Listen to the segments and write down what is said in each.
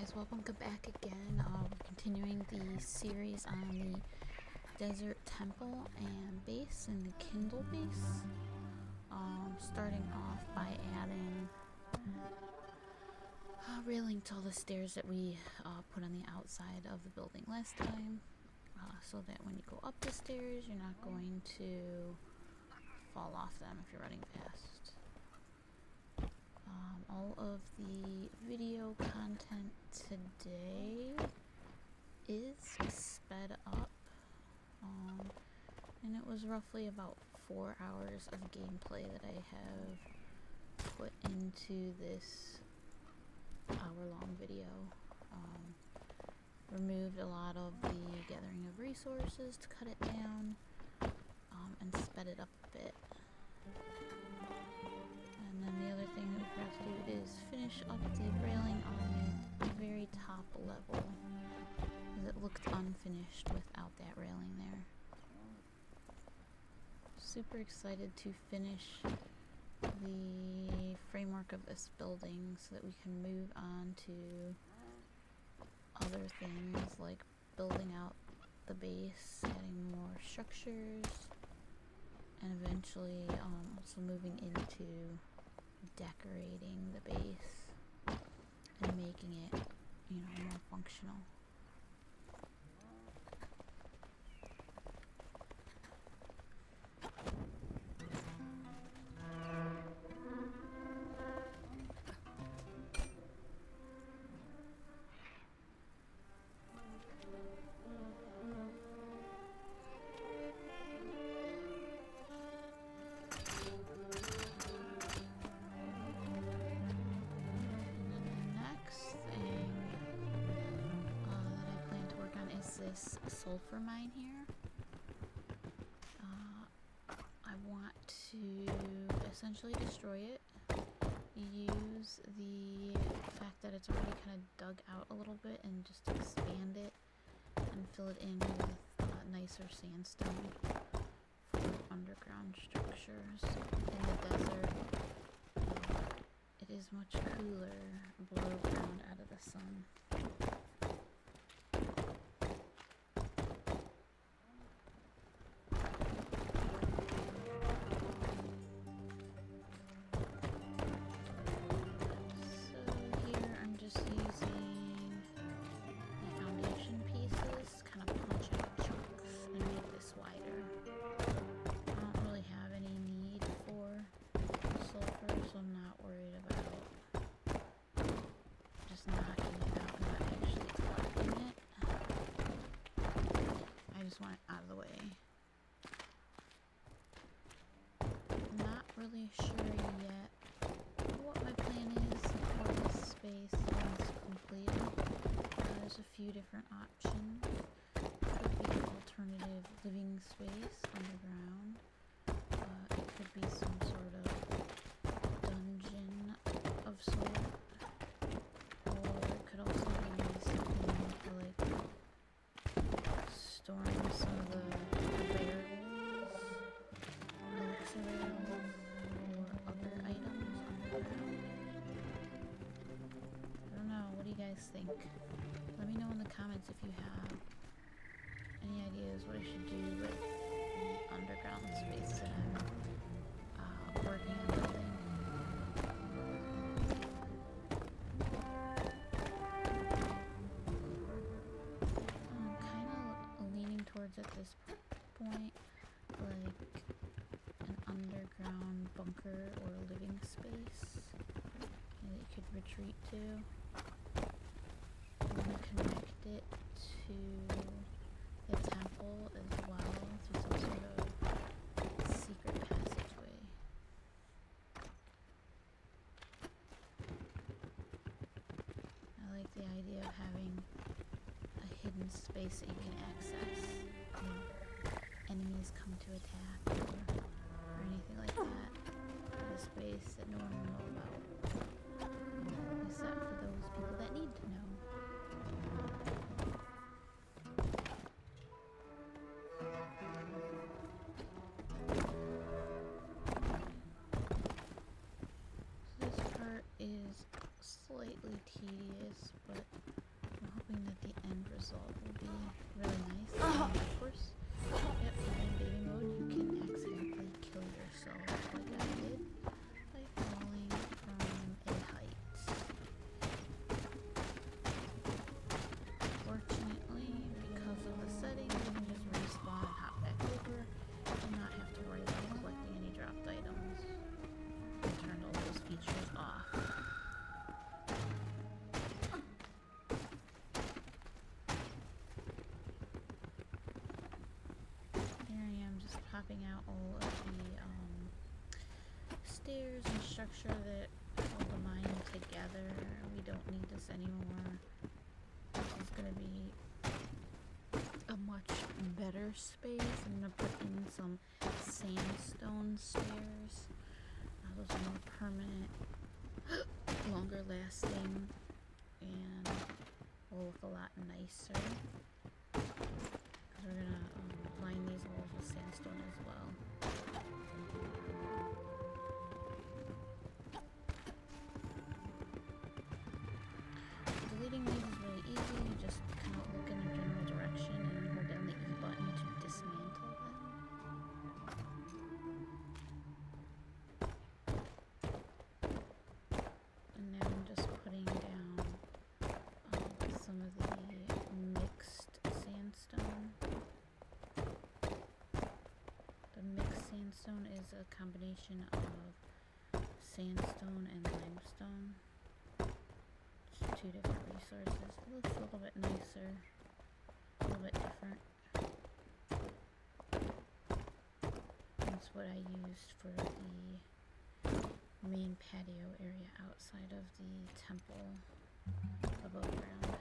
guys, welcome back again. We're continuing the series on the Desert Temple and base and the Kindle base. Starting off by adding a railing to all the stairs that we put on the outside of the building last time, so that when you go up the stairs, you're not going to fall off them if you're running fast. All of the video content today is sped up, and it was roughly about 4 hours of gameplay that I have put into this hour-long video. Removed a lot of the gathering of resources to cut it down, and sped it up a bit. And then the other thing that we forgot to do is finish up the railing on the very top level, because it looked unfinished without that railing there. Super excited to finish the framework of this building so that we can move on to other things like building out the base, adding more structures, and eventually also moving into decorating the base and making it, more functional. This sulfur mine here. I want to essentially destroy it, use the fact that it's already kind of dug out a little bit and just expand it and fill it in with nicer sandstone for underground structures in the desert. It is much cooler below ground out of the sun. Want it out of the way. Not really sure yet what my plan is for this space once completed. There's a few different options. Could be alternative living space underground. It could be some sort of dungeon of sort, or it could also be something for like storing some of the variables, elixir variables, or other items underground. I don't know, what do you guys think? Let me know in the comments if you have any ideas what I should do with the underground space that I'm working on building. At this point, like an underground bunker or living space that you could retreat to. I want to connect it to the temple as well through some sort of secret passageway. I like the idea of having a hidden space that you can access. Enemies come to attack or anything like that in a space that no one will know about, except for those people that need to know. So this part is slightly physically tedious, but I'm hoping that the end result will be really nice. And of course, yep, in baby mode, you can accidentally kill yourself like I did by falling from a height. Fortunately, because of the settings, you can just respawn and hop back over and not have to worry about collecting any dropped items. I turned all those features off. Here I am just popping out all of the stairs and structure that hold the mine together. We don't need this anymore. This is going to be a much better space. I'm going to put in some sandstone stairs. Those are more permanent, longer lasting, and will look a lot nicer. Because we're going to line these walls with sandstone as well. Deleting these is really easy. You just kind of look in a general direction and hold down the E button to dismantle them. And now I'm just putting down some of the mixed sandstone. The mixed sandstone is a combination of sandstone and limestone. It's two different resources. It looks a little bit nicer, a little bit different. That's what I used for the main patio area outside of the temple above ground.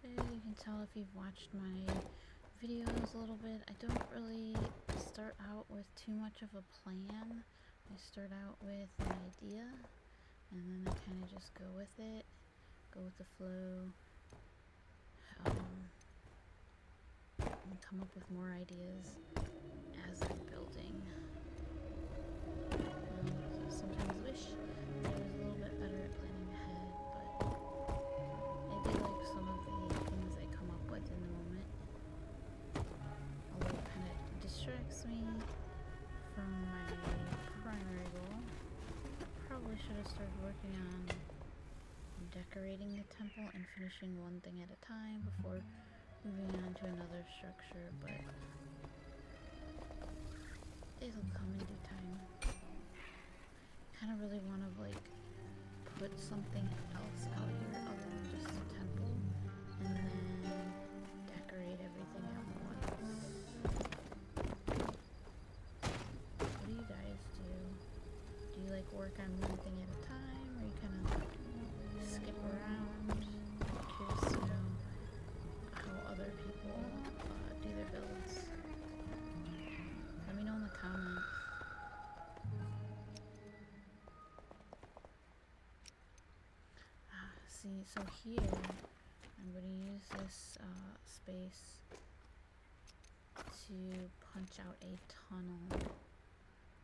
You can tell if you've watched my videos a little bit. I don't really start out with too much of a plan. I start out with an idea and then I kind of just go with it, go with the flow, and come up with more ideas as I'm building. Sometimes wish I was a little bit better at planning ahead, but I do like some of the things I come up with in the moment. Although it kind of distracts me from my primary goal. Probably should have started working on decorating the temple and finishing one thing at a time before moving on to another structure, but it'll come in due time. Kind of really want to put something else out here other than just the temple, and then decorate everything at once. What do you guys do? Do you work on one thing at a time, or you kind of skip around? I'm curious to know how other people do their builds. Let me know in the comments. So here, I'm going to use this space to punch out a tunnel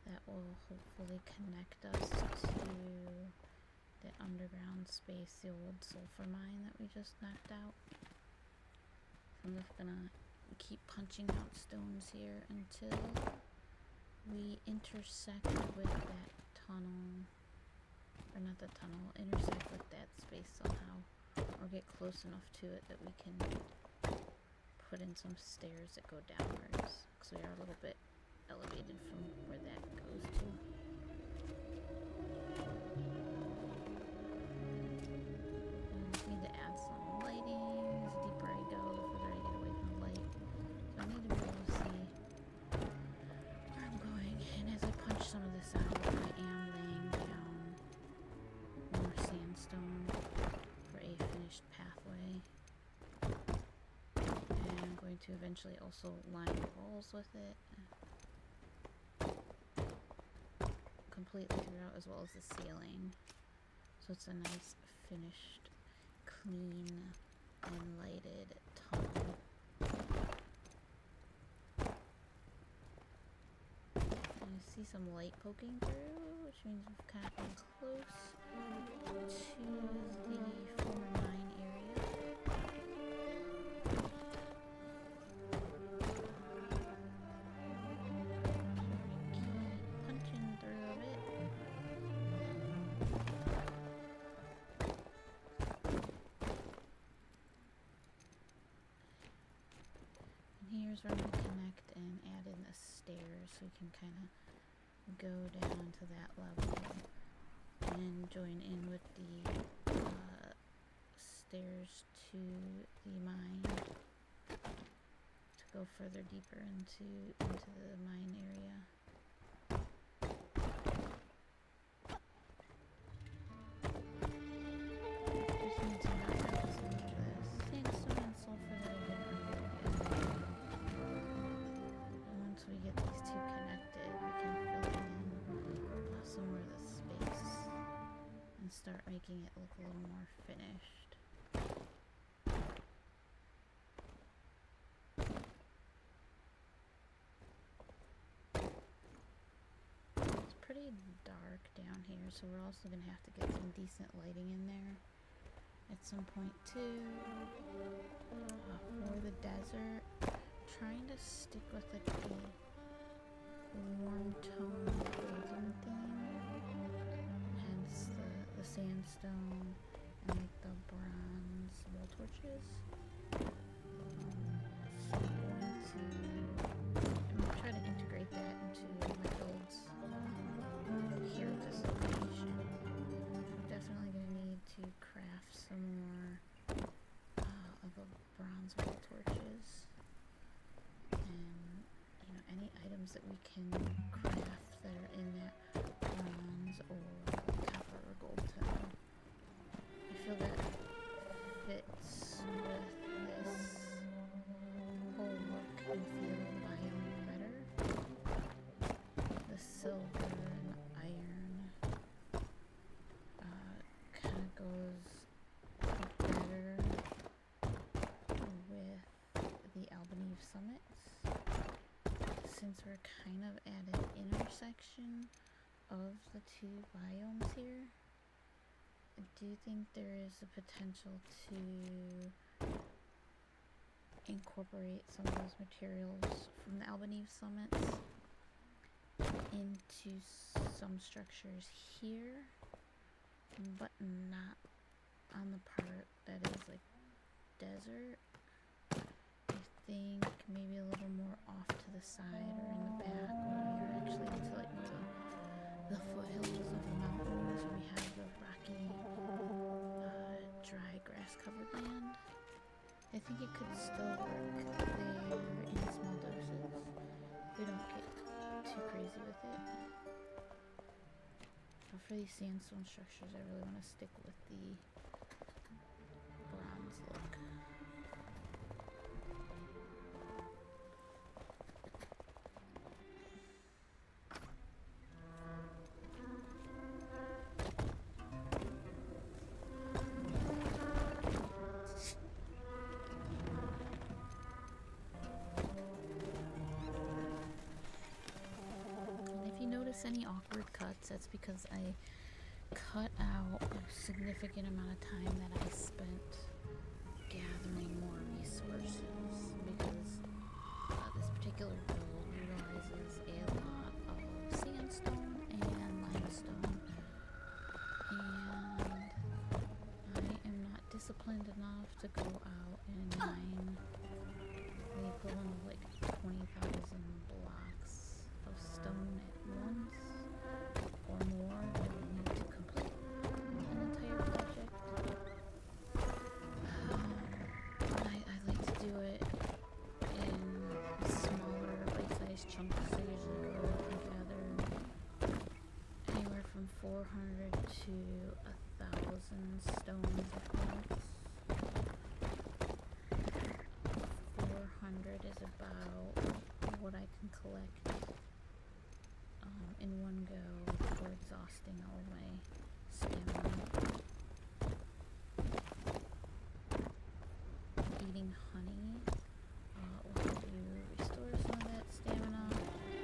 that will hopefully connect us to the underground space, the old sulfur mine that we just knocked out. So I'm just going to keep punching out stones here until we intersect with that tunnel. Or not the tunnel, intersect with that space somehow, or get close enough to it that we can put in some stairs that go downwards, because we are a little bit elevated from where that goes to. And just need to add some lighting. The deeper I go, the further I get away from the to eventually also line the walls with it completely throughout, as well as the ceiling. So it's a nice finished, clean, and lighted tunnel. And you see some light poking through, which means we've kind of been close to the former mine area. Punching through a bit. And here's where we connect and add in the stairs, so we can kind of go down to that level and join in with the stairs to the mine to go further deeper into the mine area. Just need to knock out some of this sandstone and sulfur that I did earlier. And once we get these two connected, we can fill in some more of the space and start making it look a little more finished. It's pretty dark down here, so we're also going to have to get some decent lighting in there at some point too. For the desert, trying to stick with like a warm tone golden theme, hence the sandstone and like the bronze wall torches. So I'm going to try to integrate that into my builds here at this location. I'm definitely going to need to craft some more of the bronze wall torches, and any items that we can craft that are in that bronze or copper or gold tone. I feel that fits with this whole look and feel of the biome better. The silver and the iron kind of goes better with the Albanese summits, since we're kind of at an intersection of the two biomes here. I do think there is a potential to incorporate some of those materials from the Albanese summits into some structures here, but not on the part that is like desert. I think maybe a little more off to the side or in the back, where you're actually into like the foothills of the mountains, where we have the rocky, dry grass covered land. I think it could still work there in small doses if we don't get too crazy with it. But for these sandstone structures, I really want to stick with the bronze look. Any awkward cuts, that's because I cut out a significant amount of time that I spent gathering more resources, because this particular build utilizes a lot of sandstone and limestone, and I am not disciplined enough to go out and mine the equivalent of like 20,000 blocks of stone at once or more that we need to complete an entire project. I like to do it in smaller bite-sized chunks, so usually I gather anywhere from 400 to 1,000 stones at once. 400 about what I can collect in one go before exhausting all of my stamina. Eating honey will help you restore some of that stamina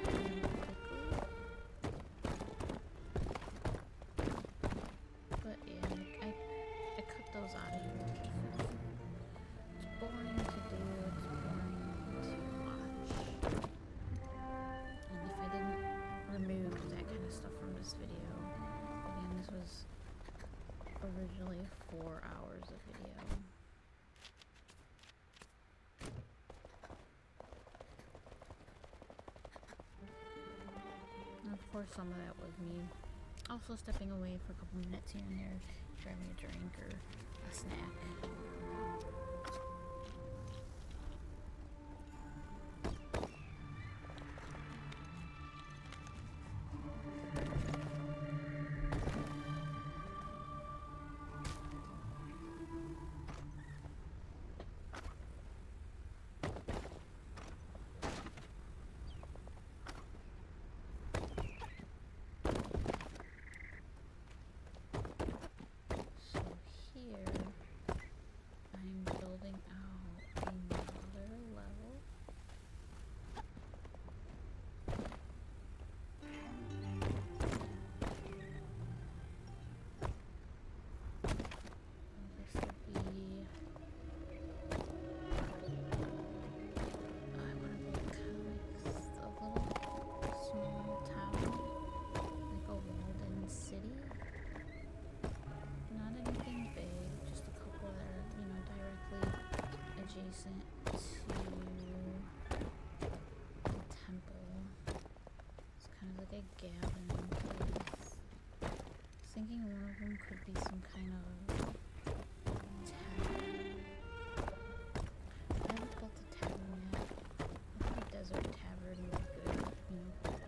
quickly. But yeah, I cut those out of here because it's boring to do, it's boring to watch. And if I didn't remove that kind of stuff from this video, again, this was originally 4 hours of video. And of course, some of that was me also stepping away for a couple minutes here and there, grabbing a drink or a snack. So here, I'm building out another level. This would be, I want to build kind of like a little small town, like a walled-in city. Not anything big, just a couple that are, directly adjacent to the temple. It's kind of like a gathering place. I was thinking one of them could be some kind of tavern. I haven't built a tavern yet. I think a desert tavern would be good,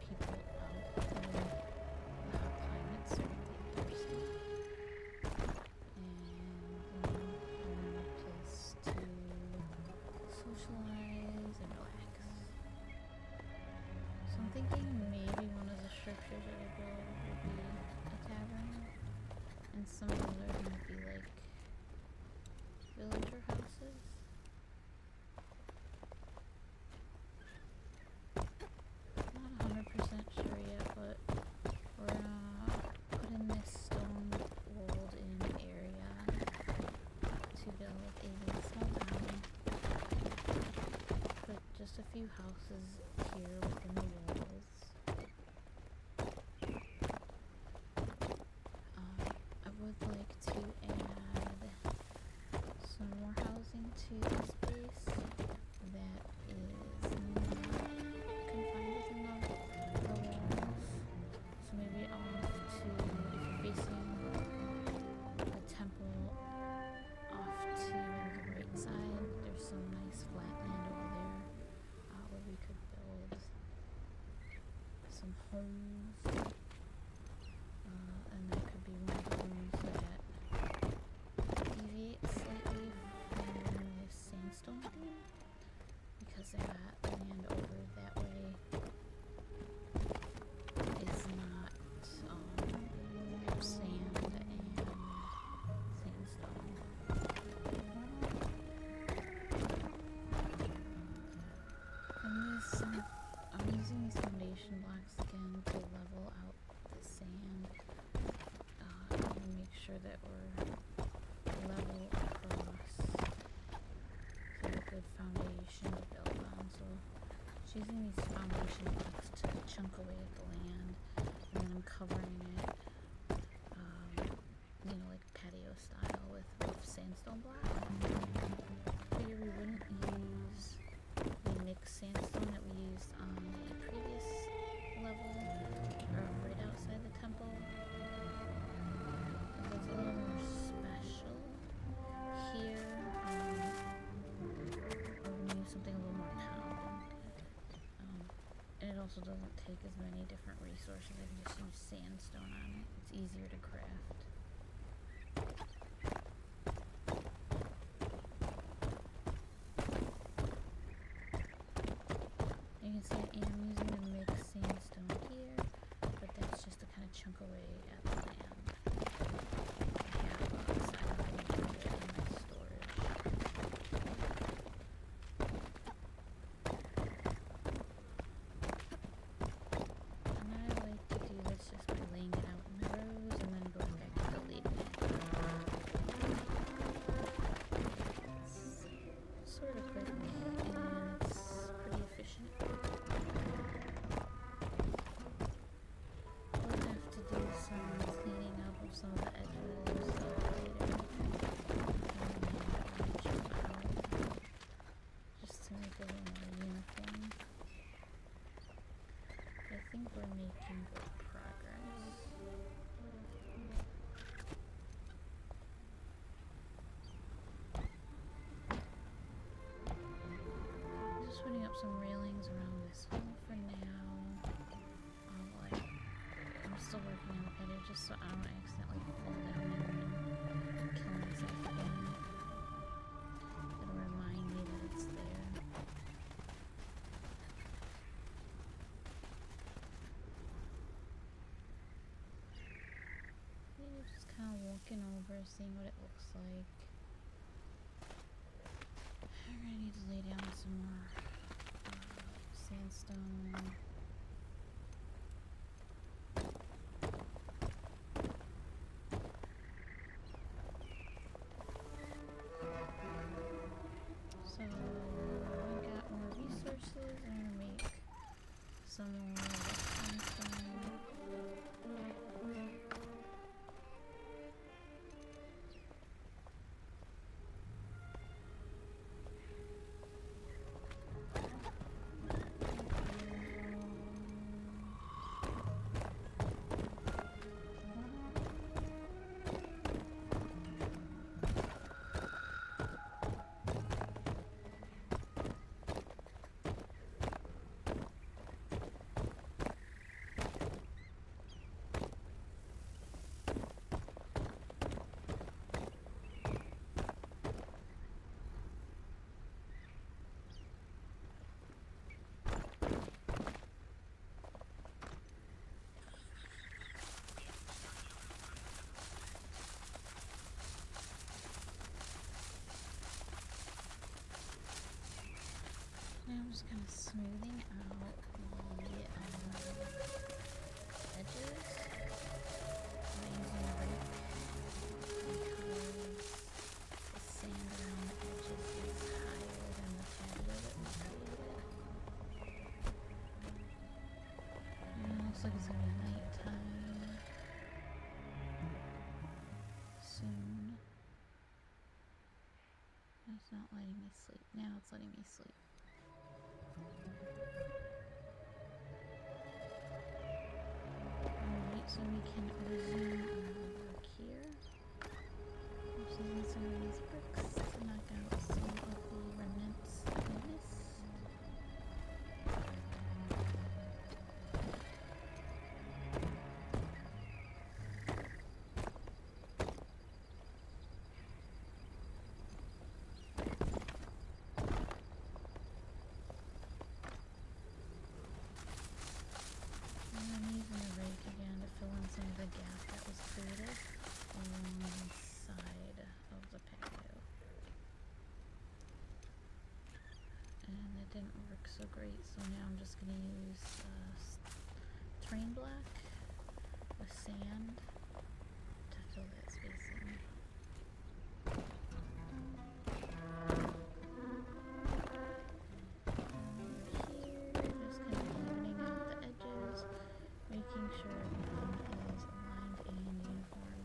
people out in the hot climates are really thirsty. And, I want a place to socialize and relax. So I'm thinking maybe one of the structures that I build would be a tavern, and some others might be like villager houses. Not 100% sure yet, but we're gonna put in this stone walled in area to build a small town. Put just a few houses here within the walls. I would like to add some more housing to this base that is not confined within the walls. So maybe off to, if you're facing the temple, off to the right side, there's some nice flat land over there where we could build some homes. And that could be one of the rooms that deviates slightly from this sandstone theme, because that land over that way is not sand and sandstone. And I'm using these foundation blocks again to level out the sand and make sure that we're level across, so a good foundation to build on. So just using these foundation blocks to chunk away at the land, and then I'm covering it, like patio style with rough sandstone blocks. Figure we wouldn't use the mixed sandstone that we used on the previous level, or right outside the temple. It's a little more special. Here, we're going to use something a little more common. And it also doesn't take as many different resources. I can just use sandstone on it. It's easier to craft. think we're making good progress. Just putting up some railings around this hole for now. I'm still working on the edit just so I don't accidentally fall down there and kill myself again. It'll remind me that it's there. Maybe just kind of walking over, seeing what it looks like. I'm gonna need to lay down some more sandstone. So we got more resources. I'm gonna make some more sandstone. Now I'm just kind of smoothing out the edges. I'm using a rake because the sand around the edges is higher than the patio that we created. And it looks like it's going to be nighttime soon. It's not letting me sleep. Now it's letting me sleep. Alright, so we can resume our work here. I'm just using some of these bricks to knock out some of the remnants that we missed. And I'm using a rake again to fill in some of the gap that was created along the side of the patio. And it didn't work so great, so now I'm just going to use terrain black with sand to fill that space in. Making sure everything is aligned and uniform.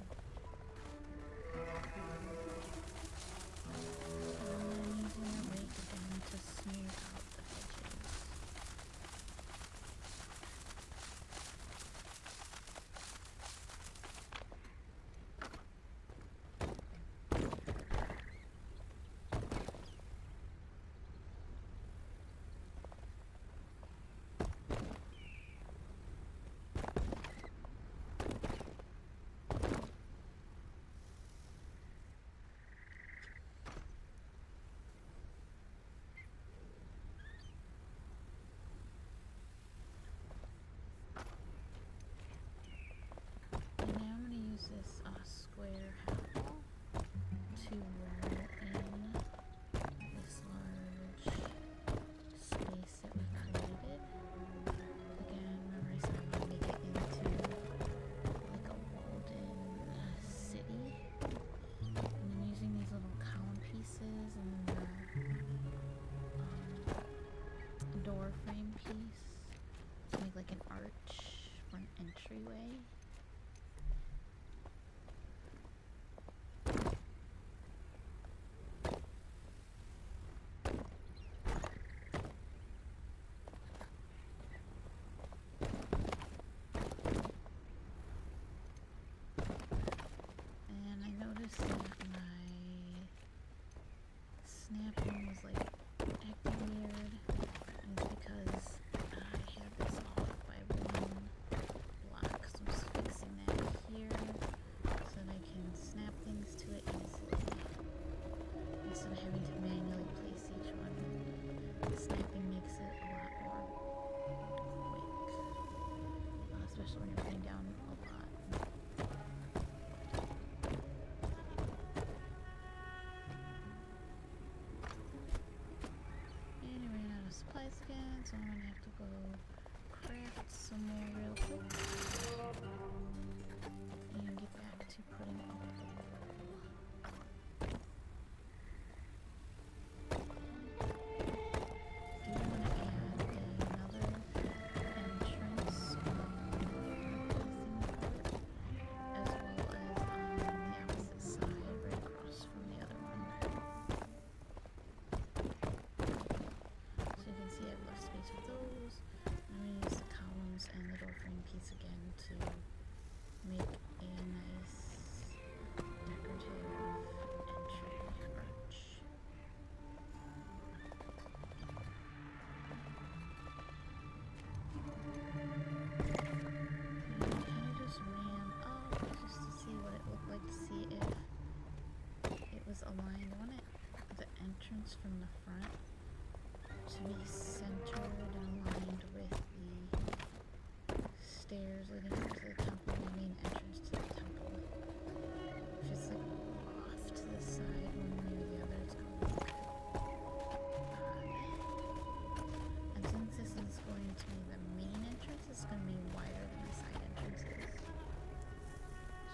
And then using a rake again to smooth out the edges. And now I'm going to use this square half wall to wall in this large space that we created. Again, remember I said I want to make it into like a walled-in city. And then using these little column pieces and then the door frame piece to make like an arch for an entryway. especially when you're putting down a lot. And I ran out of supplies again, so I'm gonna have to go craft some more real quick and get back to putting up the wall. Do you want to add another entrance on the facing part, as well as on the opposite side, right across from the other one? So you can see I've left space with those. I'm going to use the columns and the door frame piece again to make a nice decorative entry arch. And I kind of just ran up just to see what it looked like, to see if it was aligned. I want the entrance from the front to be centered and aligned with the stairs leading up to the temple, the main entrance to the temple. If it's like off to the side one way or the other, it's going to look odd. And since this is going to be the main entrance, it's going to be wider than the side entrances.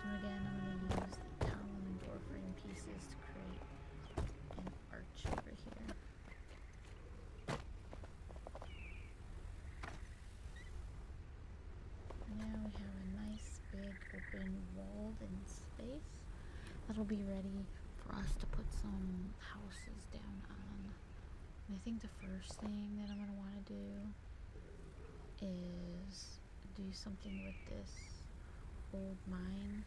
So again, I'm going to use the column and door frame pieces to create an arch over here. Now we have a nice big open walled-in space that'll be ready for us to put some houses down on. And I think the first thing that I'm going to want to do is do something with this old mine.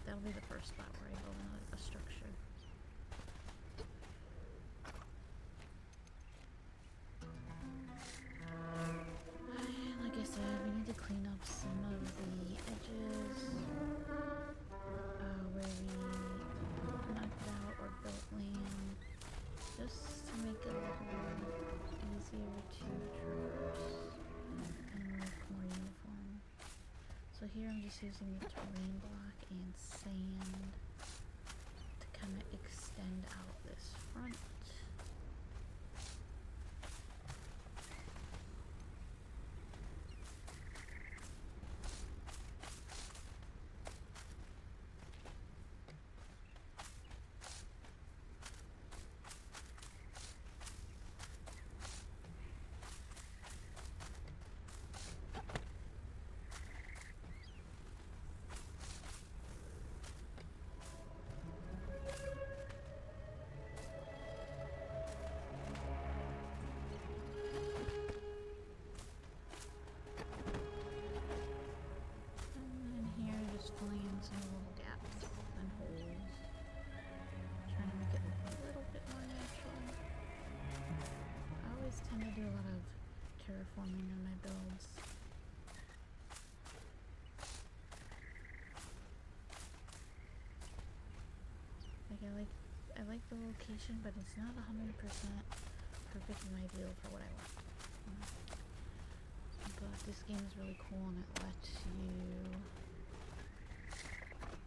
That'll be the first spot where I build a structure. Like I said, we need to clean up some of the edges where we knocked out or built land, just to make it a little easier to traverse and look more uniform. So here I'm just using the terrain block and sand to kind of extend out this front. Filling in some little gaps and holes, trying to make it look a little bit more natural. I always tend to do a lot of terraforming in my builds. Like I like the location, but it's not 100% perfect and ideal for what I want. But this game is really cool and it lets you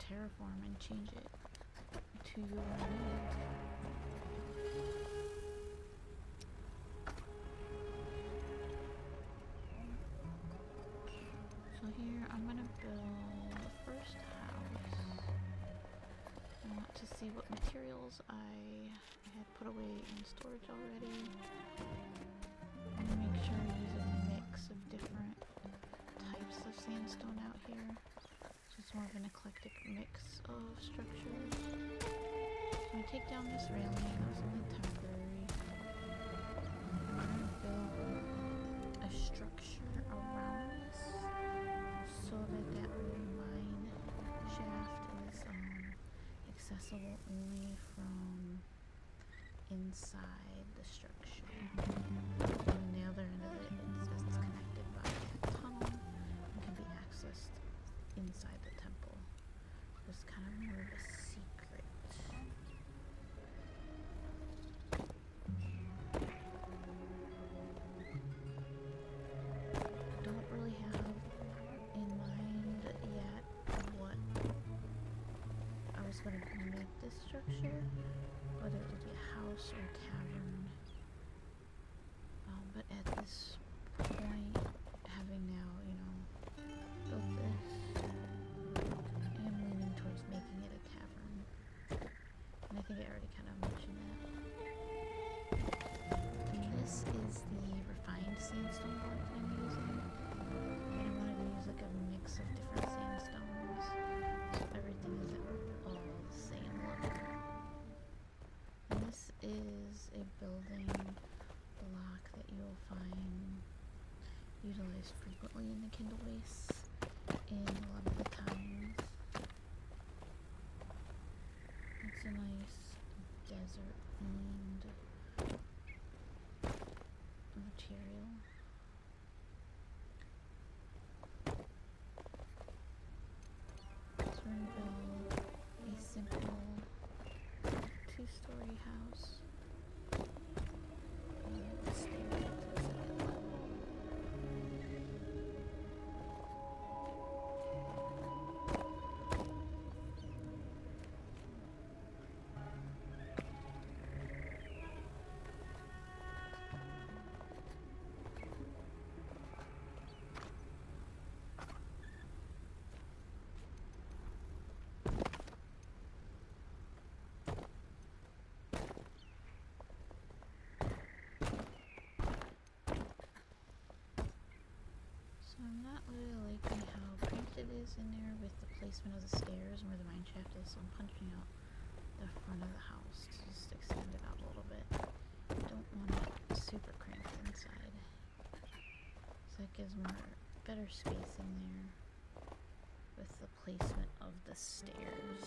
terraform and change it to your needs. So here I'm gonna build the first house. I want to see what materials I had put away in storage already. I'm gonna make sure I use a mix of different types of sandstone out here. It's more of an eclectic mix of structures. So I take down this railing, that was only temporary. I'm going to build a structure around this so that that little mine shaft is accessible only from inside the structure. And the other end of it is connected by a tunnel and can be accessed inside the temple. It's kind of more of a secret. make this structure, whether it would be a house or a cavern. But at this point, having now, built this, I am leaning towards making it a cavern. And I think I already kind of mentioned that. And this is the refined sandstone block that I'm using. And I wanted to use like a mix of different sandstones, so everything isn't all the same level. And this is a building block that you'll find utilized frequently in the Kindle Wastes in a lot of the times. It's a nice desert themed material. So we're going to build a simple 2-story house. I'm not really liking how cramped it is in there with the placement of the stairs and where the mine shaft is, so I'm punching out the front of the house to just extend it out a little bit. Don't want it super cramped inside, so that gives better spacing there with the placement of the stairs.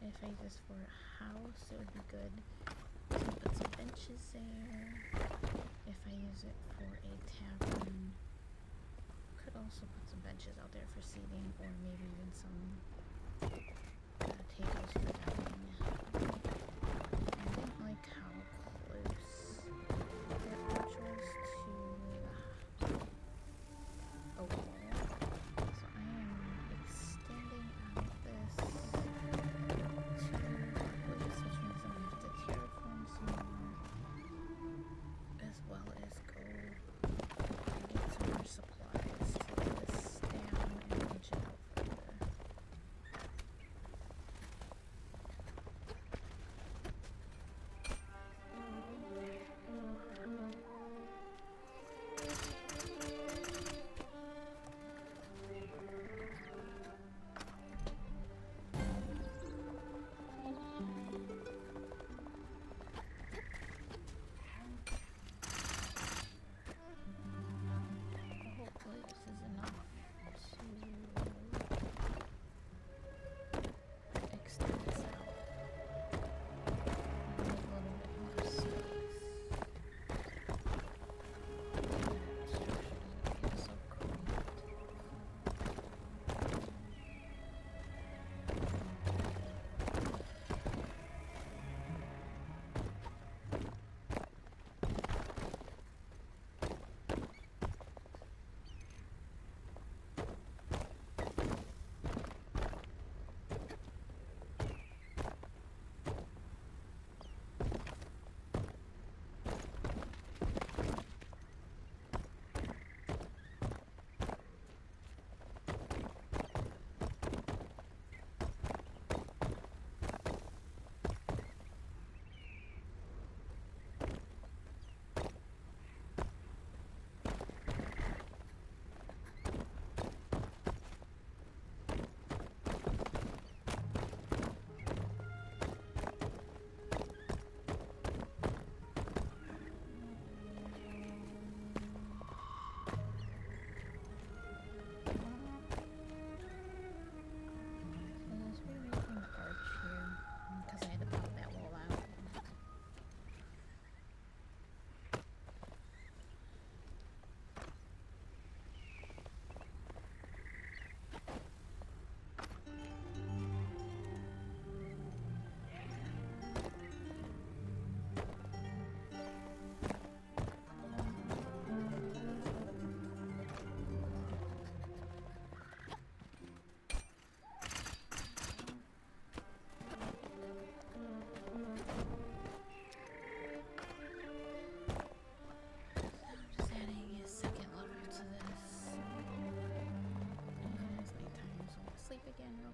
If I use this for a house, it would be good to put some benches there. If I use it for a tavern, could also put some benches out there for seating, or maybe even some tables for dining. I didn't like how close their porch was to a wall, so I am extending out this as well as go get some more supplies to get this down and edge it out further.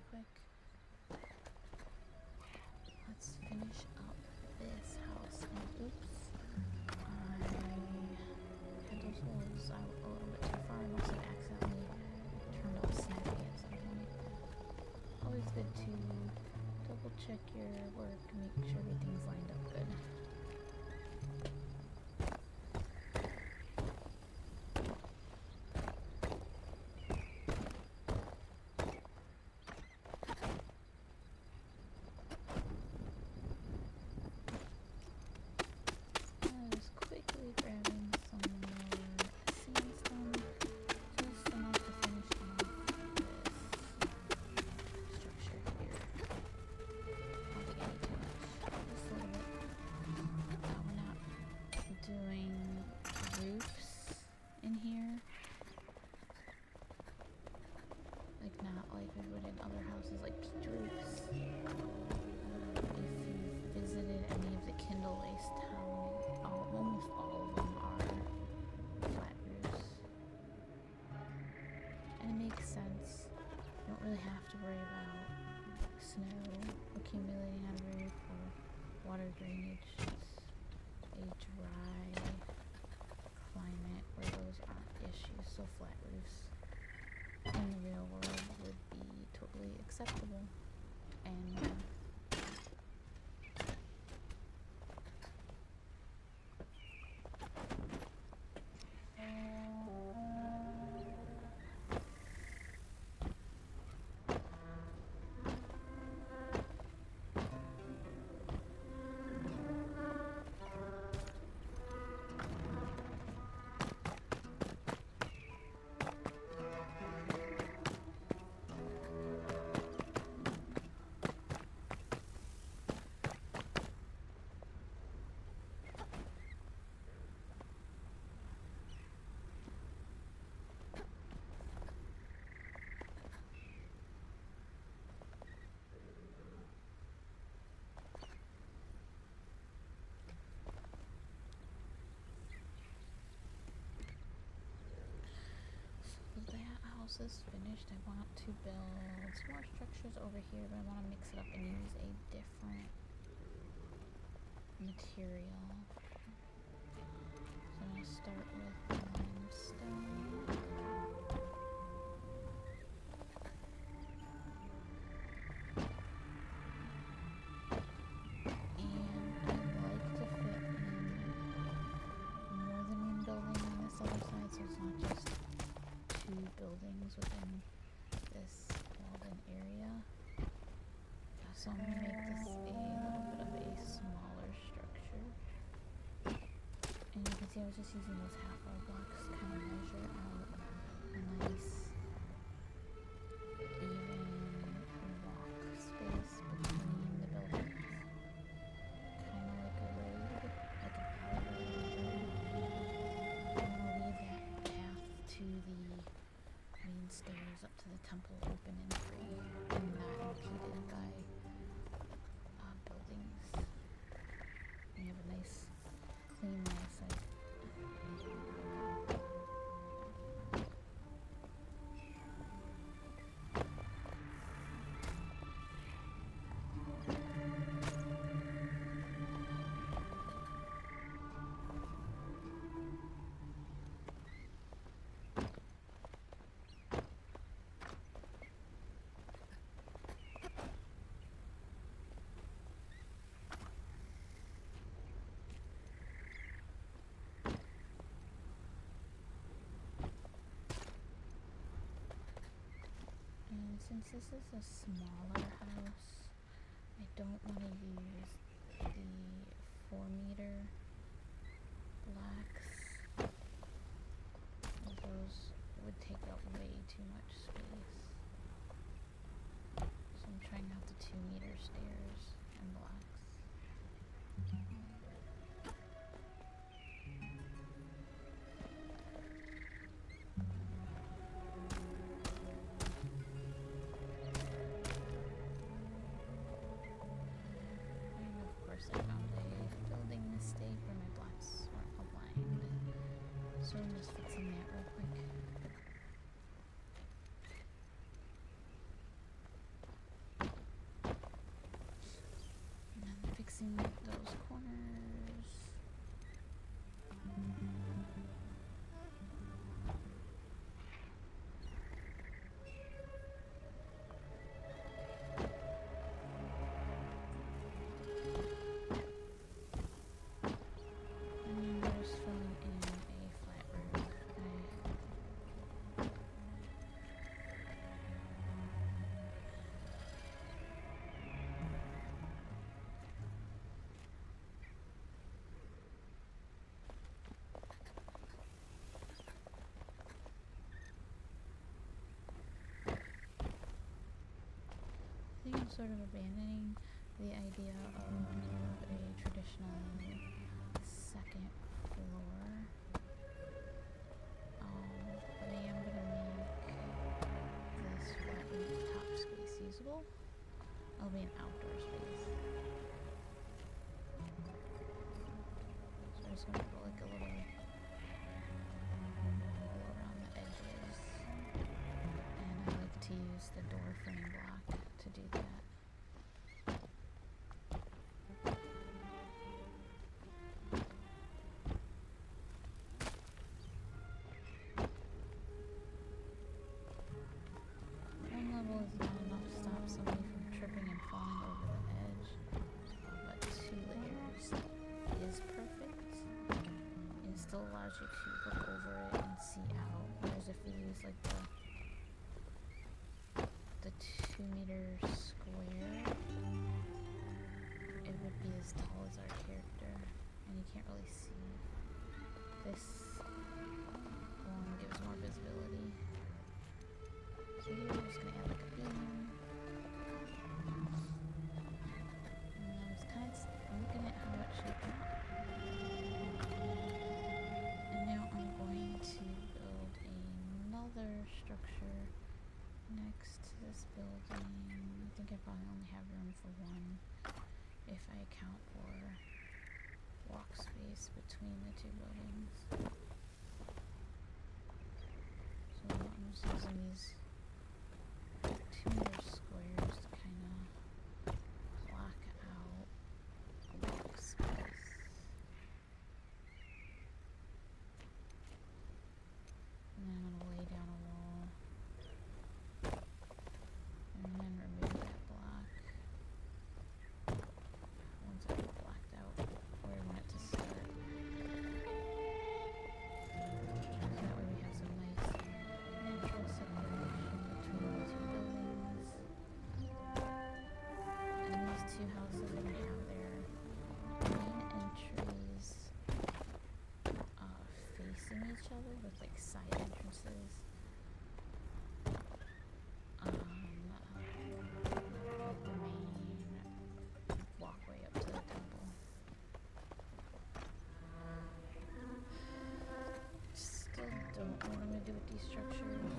quick. Let's finish up this house. And oops, I had those holes out a little bit too far. Unless I accidentally turned off snapping at some point. Always good to double check your work, make sure everything's lined up good. Just quickly grabbing some more sandstone, just enough to finish off this structure here. I don't think I need too much, just a little bit. We're not doing roofs in here, like not like we would in other houses, like peach roofs. If you've visited any of the Kindle Lace town, almost all of them are flat roofs, and it makes sense. You don't really have to worry about snow accumulating on the roof or water drainage. It's a dry climate where those aren't issues, so flat roofs in the real world would be totally acceptable. And is finished. I want to build some more structures over here, but I want to mix it up and use a different material. So I'm going to start with limestone. And I'd like to fit in more than one building on this other side, so it's not just two buildings within this walled-in area. So I'm going to make this a little bit of a smaller structure. And you can see I was just using those half-wall blocks to kind of measure out a nice even walk space between the buildings. Kind of like a road, like an alleyway. I want to leave that path to the main stairs up to the temple open and free and not impeded by buildings. We have a nice clean line of sight. And since this is a smaller house, I don't want to use the 4-meter blacks. Those would take up way too much space. So I'm trying out the 2-meter stairs and blocks. I found a building mistake where my blocks weren't aligned. So I'm just fixing that real quick. think I'm sort of abandoning the idea of kind of a traditional second floor. But I am gonna make this flat rooftop space usable. It'll be an outdoor space. So I'm just gonna put like a little hole around the edges. And I like to use the door frame block to do that. One level is not enough to stop somebody from tripping and falling over the edge, but 2 layers is perfect. It still allows you to look over it and see out, whereas if you use like the 2-meter square, it would be as tall as our character, and you can't really see. This one gives more visibility. So here I'm just gonna add like a beam. And I was kind of looking at how it should be. And now I'm going to build another structure next to this building. I think I probably only have room for one if I account for walk space between the 2 buildings. So I'm just using these 2-meter squares to kind of block out walk space. And then I'm going to lay down a wall. And then remove that block. Once I've blocked out where I want it to start. So that way we have some nice natural separation between the 2 buildings. And these 2 houses are going to have their main entries facing each other with like side entrances. Like the main walkway up to the temple. Still don't know what I'm going to do with these structures.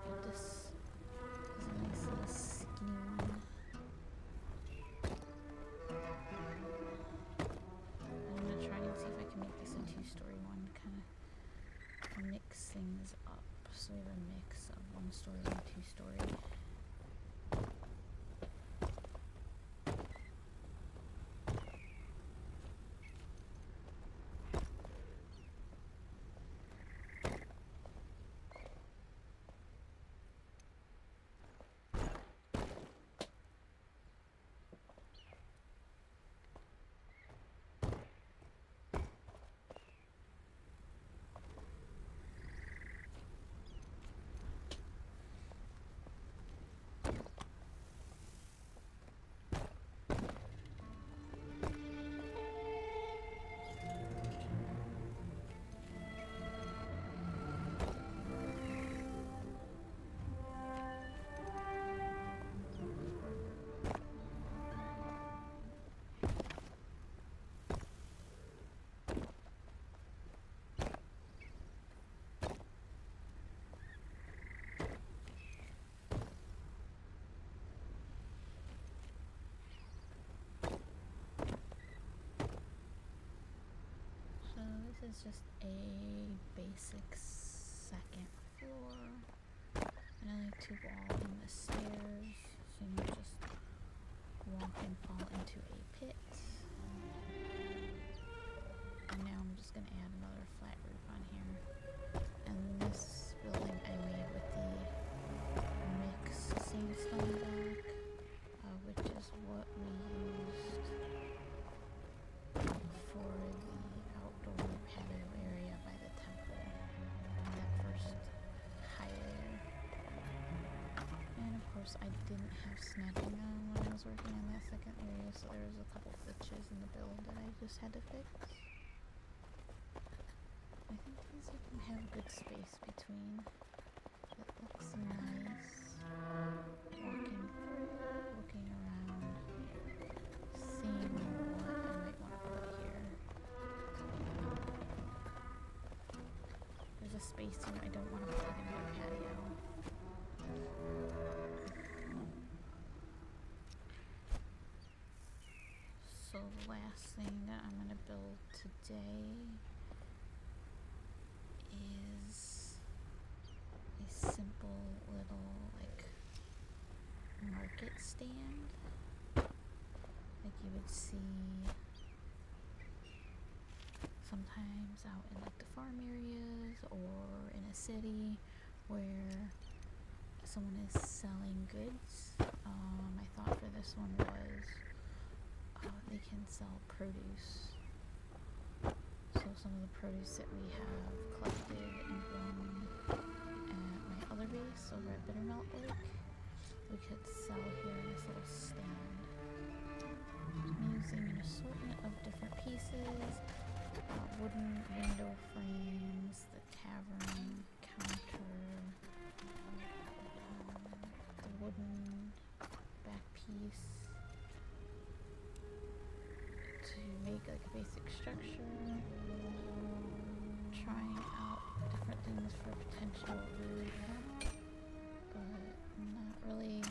But this is a nice little skinny one. I'm going to try and see if I can make this a 2-story one to kind of mix things up. So we have a mix of 1-story and 2-story. This is just a basic 2nd floor, and I like to wall in the stairs so you just walk and fall into a pit. And now I'm just going to add another flat roof on here. And this building I made with the mixed sandstone block, which is what we used for the outdoor patio area by the temple, that first high layer. And of course I didn't have snapping on when I was working on that 2nd area, so there was a couple glitches in the build that I just had to fix. I think these are going to have good space between. It looks nice walking through. space here. I don't want to put it in my patio. So the last thing that I'm going to build today is a simple little like market stand, like you would see sometimes out in like the farm areas or in a city where someone is selling goods. My thought for this one was they can sell produce. So some of the produce that we have collected and grown at my other base over at Bittermelt Lake, we could sell here in this little stand. I'm using an assortment of different pieces, wooden window frames, the tavern counter, the wooden back piece to make like a basic structure. Trying out different things for potential roof, but not really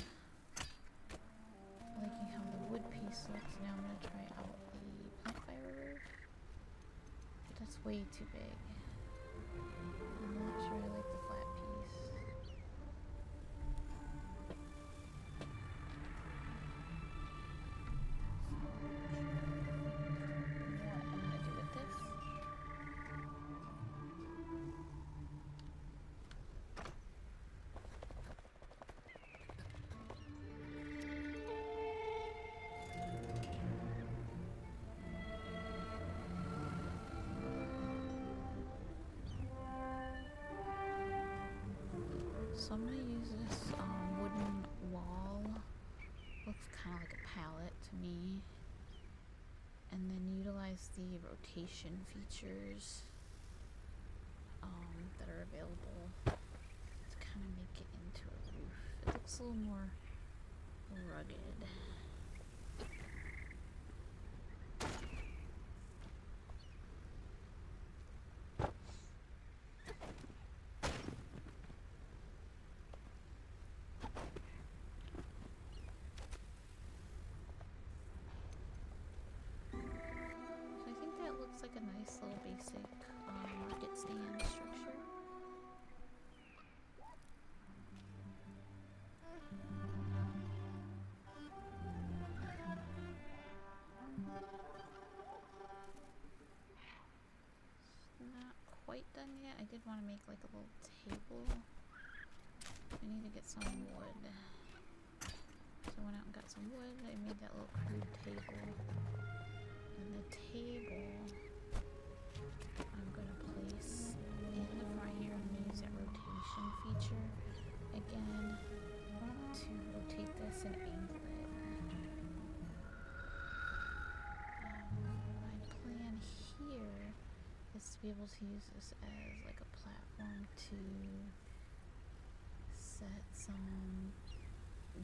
liking how the wood piece looks. Now I'm going to try out the plant fire roof, but that's way too big. I'm not sure I like the flat piece. So I'm going to use this wooden wall, looks kind of like a pallet to me, and then utilize the rotation features that are available to kind of make it into a roof. It looks a little more rugged. Like a nice little basic market stand structure. Not quite done yet. I did want to make like a little table. I need to get some wood. So I went out and got some wood. I made that little crude table. And the table I'm going to place in the front here. I'm going to use that rotation feature again to rotate this and angle it. My plan here is to be able to use this as like a platform to set some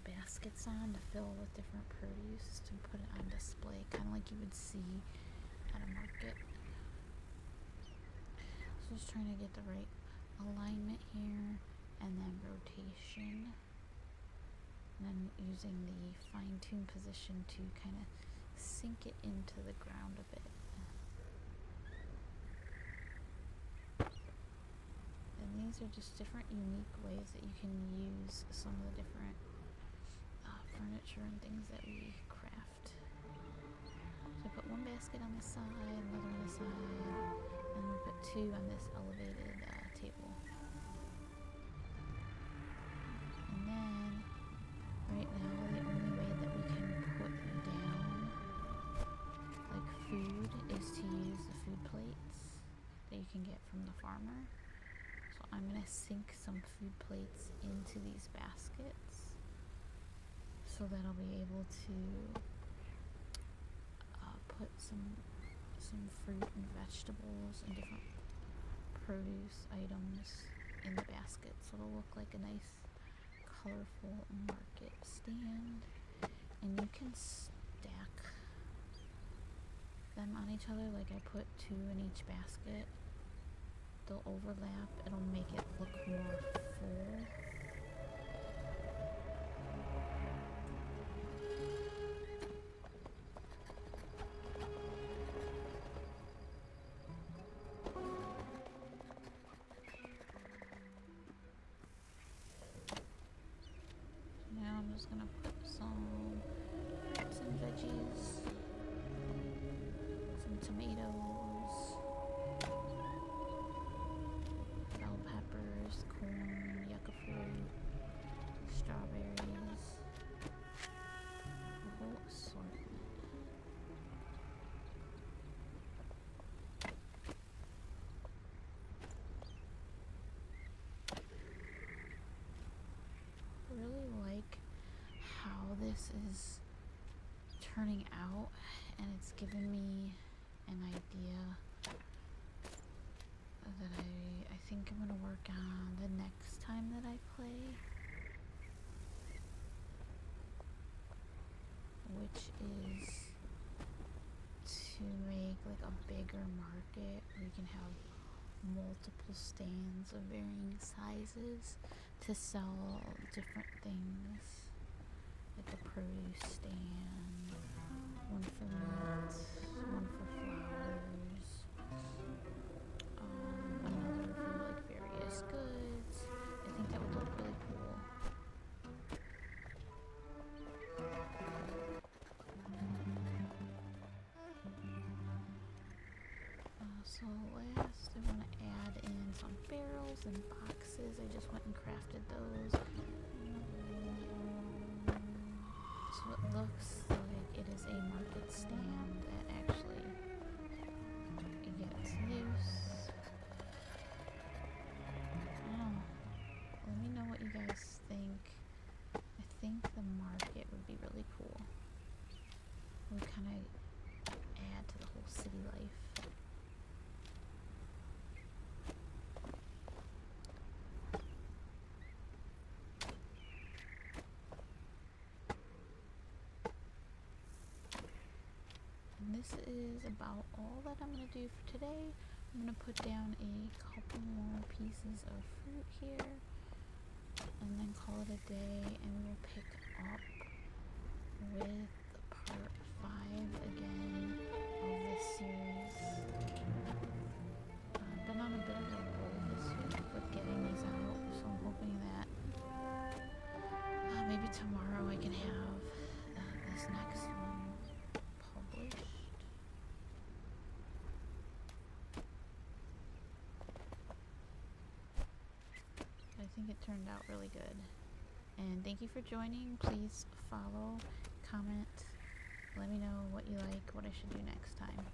baskets on to fill with different produce to put it on display, kind of like you would see at a market. So just trying to get the right alignment here and then rotation, and then using the fine-tune position to kind of sink it into the ground a bit. And these are just different unique ways that you can use some of the different furniture and things that we craft. So I put one basket on this side, another on this side, and we put two on this elevated table. And then, right now, the only way that we can put down like food is to use the food plates that you can get from the farmer. So I'm going to sink some food plates into these baskets so that I'll be able to put some fruit and vegetables and different produce items in the basket, so it'll look like a nice colorful market stand. And you can stack them on each other, like I put two in each basket, they'll overlap. It'll make it look more full. Now I'm just gonna put some fruits and veggies, some tomatoes, bell peppers, corn, yucca fruit, strawberries, a whole assortment. I really like how this is turning out, and it's given me an idea that I think I'm gonna work on the next time that I play, which is to make like a bigger market where you can have multiple stands of varying sizes to sell different things, like a produce stand, one for meat, one for flowers, another for like various goods. I think that would look really cool. So last I want to add in some barrels and boxes. I just went and crafted those. So it looks like it is a market stand that actually gets use. Oh, let me know what you guys think. I think the market would be really cool. It would kind of add to the whole city life. This is about all that I'm going to do for today. I'm going to put down a couple more pieces of fruit here and then call it a day, and we'll pick up with part 5 again of this series. I've been on a bit of a roll this week with getting these out, so I'm hoping that maybe tomorrow I can have this next one published. I think it turned out really good. And thank you for joining. Please follow, comment, let me know what you like, what I should do next time.